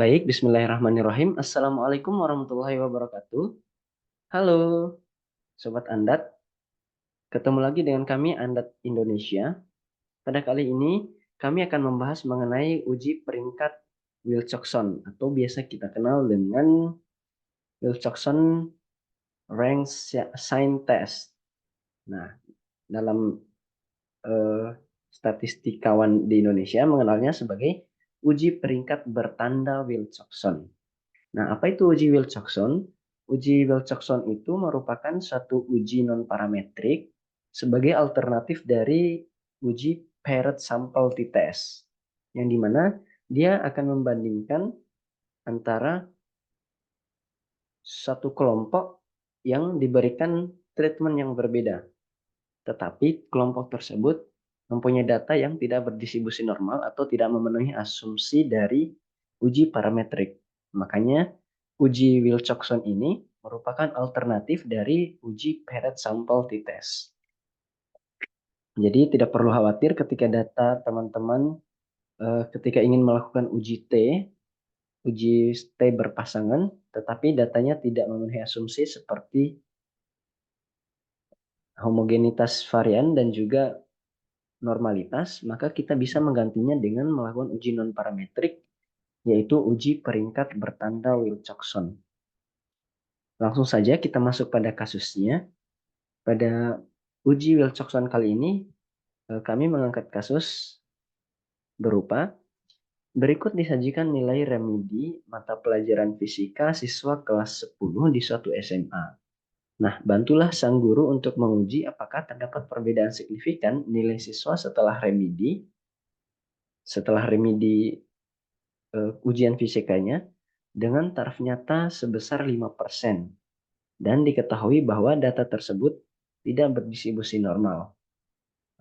Baik, bismillahirrahmanirrahim. Assalamualaikum warahmatullahi wabarakatuh. Halo, Sobat Andat. Ketemu lagi dengan kami, Andat Indonesia. Pada kali ini, kami akan membahas mengenai uji peringkat Wilcoxon, atau biasa kita kenal dengan Wilcoxon Rank Sign Test. Nah, dalam eh, statistikawan di Indonesia mengenalnya sebagai uji peringkat bertanda Wilcoxon. Nah, apa itu uji Wilcoxon? Uji Wilcoxon itu merupakan satu uji non-parametrik sebagai alternatif dari uji paired sample t-test, yang dimana dia akan membandingkan antara satu kelompok yang diberikan treatment yang berbeda, tetapi kelompok tersebut mempunyai data yang tidak berdistribusi normal atau tidak memenuhi asumsi dari uji parametrik. Makanya uji Wilcoxon ini merupakan alternatif dari uji paired sample t-test. Jadi tidak perlu khawatir ketika data teman-teman ketika ingin melakukan uji T berpasangan, tetapi datanya tidak memenuhi asumsi seperti homogenitas varian dan juga normalitas, maka kita bisa menggantinya dengan melakukan uji non-parametrik, yaitu uji peringkat bertanda Wilcoxon. Langsung saja kita masuk pada kasusnya. Pada uji Wilcoxon kali ini, kami mengangkat kasus berupa berikut disajikan nilai remedi mata pelajaran fisika siswa kelas 10 di suatu SMA. Nah, bantulah sang guru untuk menguji apakah terdapat perbedaan signifikan nilai siswa setelah remedi ujian fisikanya dengan taraf nyata sebesar 5%, dan diketahui bahwa data tersebut tidak berdistribusi normal.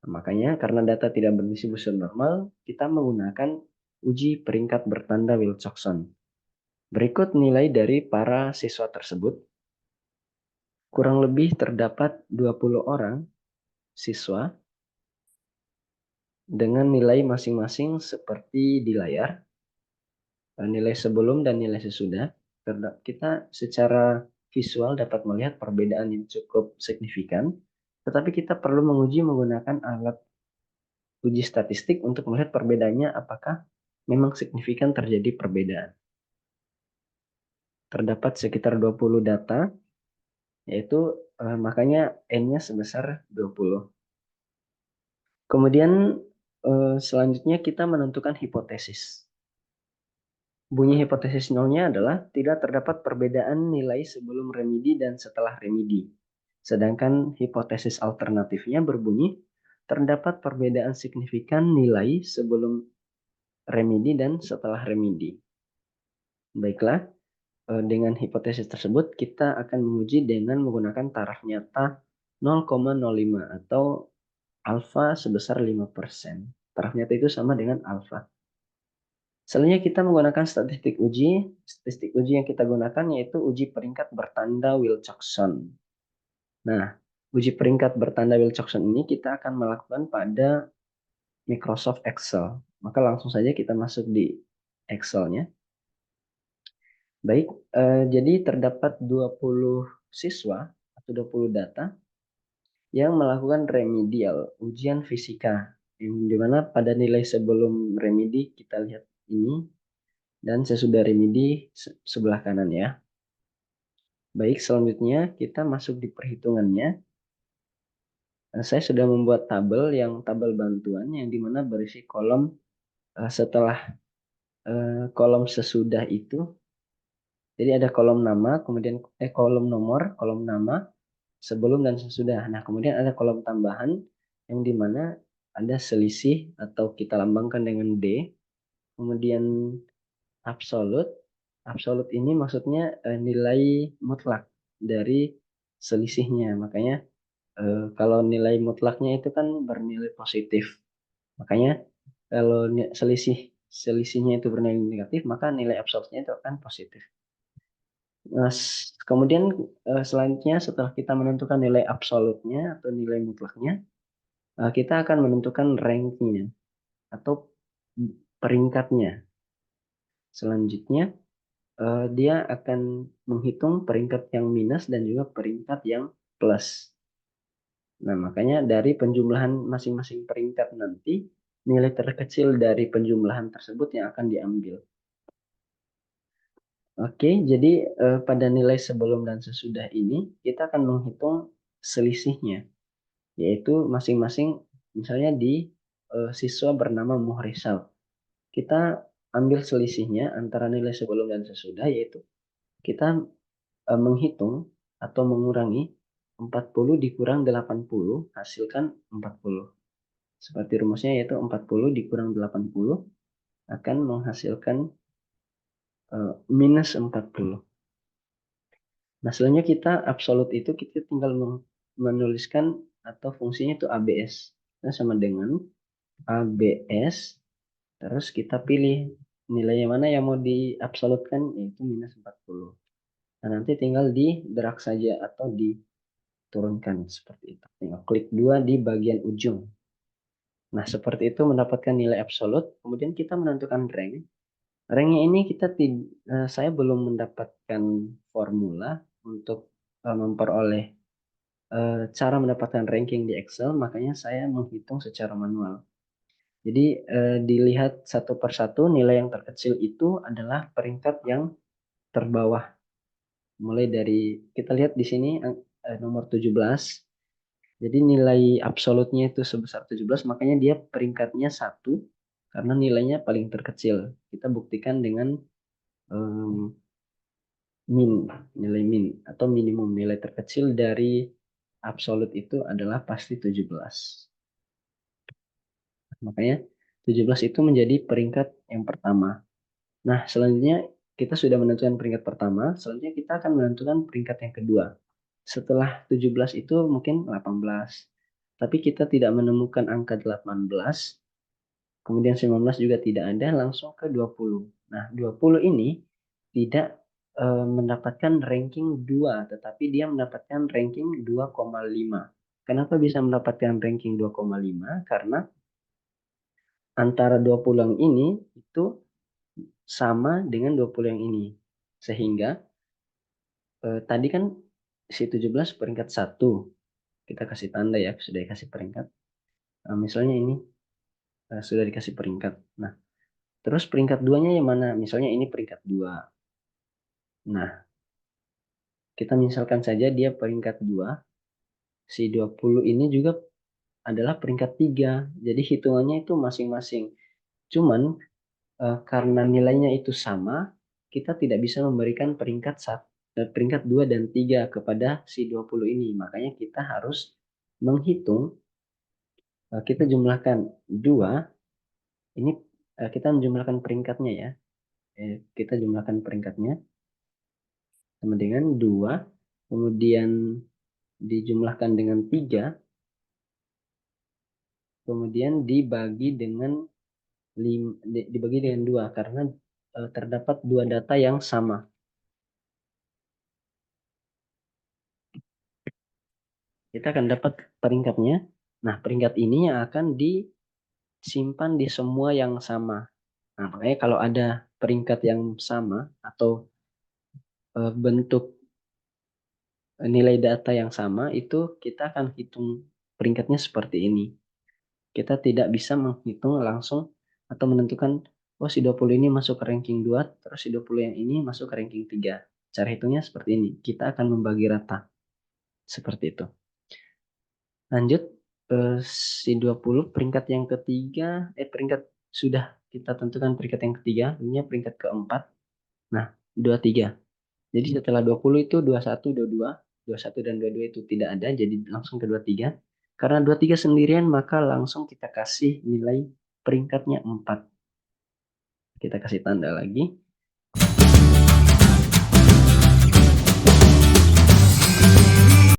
Makanya karena data tidak berdistribusi normal, kita menggunakan uji peringkat bertanda Wilcoxon. Berikut nilai dari para siswa tersebut. Kurang lebih terdapat 20 orang siswa dengan nilai masing-masing seperti di layar, nilai sebelum dan nilai sesudah. Kita secara visual dapat melihat perbedaan yang cukup signifikan, tetapi kita perlu menguji menggunakan alat uji statistik untuk melihat perbedaannya apakah memang signifikan terjadi perbedaan. Terdapat sekitar 20 data, yaitu makanya N-nya sebesar 20. Kemudian selanjutnya kita menentukan hipotesis. Bunyi hipotesis nolnya adalah tidak terdapat perbedaan nilai sebelum remedi dan setelah remedi. Sedangkan hipotesis alternatifnya berbunyi terdapat perbedaan signifikan nilai sebelum remedi dan setelah remedi. Baiklah, dengan hipotesis tersebut kita akan menguji dengan menggunakan taraf nyata 0,05 atau alfa sebesar 5%. Taraf nyata itu sama dengan alfa. Selanjutnya kita menggunakan statistik uji. Statistik uji yang kita gunakan yaitu uji peringkat bertanda Wilcoxon. Nah, uji peringkat bertanda Wilcoxon ini kita akan melakukan pada Microsoft Excel. Maka langsung saja kita masuk di Excel-nya. Baik, jadi terdapat 20 siswa atau 20 data yang melakukan remedial ujian fisika. Yang dimana pada nilai sebelum remedi kita lihat ini, dan sesudah remedi sebelah kanan ya. Baik, selanjutnya kita masuk di perhitungannya. Saya sudah membuat tabel bantuan yang dimana berisi kolom setelah kolom sesudah itu. Jadi ada kolom nama, kemudian kolom nomor, kolom nama, sebelum dan sesudah. Nah, kemudian ada kolom tambahan yang dimana ada selisih atau kita lambangkan dengan D. Kemudian absolut. Absolut ini maksudnya nilai mutlak dari selisihnya. Makanya kalau nilai mutlaknya itu kan bernilai positif. Makanya kalau selisihnya itu bernilai negatif, maka nilai absolutnya itu akan positif. Nah, kemudian selanjutnya setelah kita menentukan nilai absolutnya atau nilai mutlaknya, kita akan menentukan ranknya atau peringkatnya. Selanjutnya dia akan menghitung peringkat yang minus dan juga peringkat yang plus. Nah, makanya dari penjumlahan masing-masing peringkat nanti, nilai terkecil dari penjumlahan tersebut yang akan diambil. Oke, jadi pada nilai sebelum dan sesudah ini, kita akan menghitung selisihnya, yaitu masing-masing, misalnya di siswa bernama Muhrisal. Kita ambil selisihnya antara nilai sebelum dan sesudah, yaitu kita menghitung atau mengurangi 40 dikurang 80, hasilkan 40. Seperti rumusnya yaitu 40 dikurang 80 akan menghasilkan minus 40. Nah, selanjutnya kita absolut itu kita tinggal menuliskan atau fungsinya itu ABS. Nah, sama dengan ABS, terus kita pilih nilai mana yang mau diabsolutkan, yaitu minus 40. Nah, nanti tinggal di drag saja atau diturunkan seperti itu. Tinggal klik 2 di bagian ujung. Nah, seperti itu mendapatkan nilai absolut. Kemudian kita menentukan rank. Ranknya ini saya belum mendapatkan formula untuk memperoleh cara mendapatkan ranking di Excel, makanya saya menghitung secara manual. Jadi dilihat satu persatu, nilai yang terkecil itu adalah peringkat yang terbawah. Mulai dari kita lihat di sini nomor 17. Jadi nilai absolutnya itu sebesar 17, makanya dia peringkatnya 1 karena nilainya paling terkecil. Kita buktikan dengan nilai min atau minimum, nilai terkecil dari absolut itu adalah pasti 17. Makanya 17 itu menjadi peringkat yang pertama. Nah, selanjutnya kita sudah menentukan peringkat pertama, selanjutnya kita akan menentukan peringkat yang kedua. Setelah 17 itu mungkin 18. Tapi kita tidak menemukan angka 18, kemudian 19 juga tidak ada, langsung ke 20. Nah, 20 ini tidak mendapatkan ranking 2, tetapi dia mendapatkan ranking 2,5. Kenapa bisa mendapatkan ranking 2,5? Karena antara 20 yang ini itu sama dengan 20 yang ini. Sehingga tadi kan si 17 peringkat 1. Kita kasih tanda ya, sudah dikasih peringkat. Misalnya ini sudah dikasih peringkat. Nah, terus peringkat 2-nya yang mana? Misalnya ini peringkat 2. Nah, kita misalkan saja dia peringkat 2. Si 20 ini juga adalah peringkat 3. Jadi hitungannya itu masing-masing. Cuman karena nilainya itu sama, kita tidak bisa memberikan peringkat 2 dan 3 kepada si 20 ini. Makanya kita harus menghitung, kita jumlahkan 2, ini kita menjumlahkan peringkatnya ya. Kita jumlahkan peringkatnya sama dengan 2, kemudian dijumlahkan dengan 3, kemudian dibagi dengan 2 karena terdapat dua data yang sama. Kita akan dapat peringkatnya. Nah, peringkat ini yang akan disimpan di semua yang sama. Nah, makanya kalau ada peringkat yang sama atau bentuk nilai data yang sama, itu kita akan hitung peringkatnya seperti ini. Kita tidak bisa menghitung langsung atau menentukan, oh si 20 ini masuk ke ranking 2, terus si 20 yang ini masuk ke ranking 3. Cara hitungnya seperti ini. Kita akan membagi rata. Seperti itu. Lanjut, si 20 peringkat yang ketiga, peringkat sudah kita tentukan peringkat yang ketiga, ini peringkat keempat. Nah, 23. Jadi setelah 20 itu 21, 22, 21 dan 22 itu tidak ada, jadi langsung ke 23. Karena 23 sendirian, maka langsung kita kasih nilai peringkatnya 4. Kita kasih tanda lagi.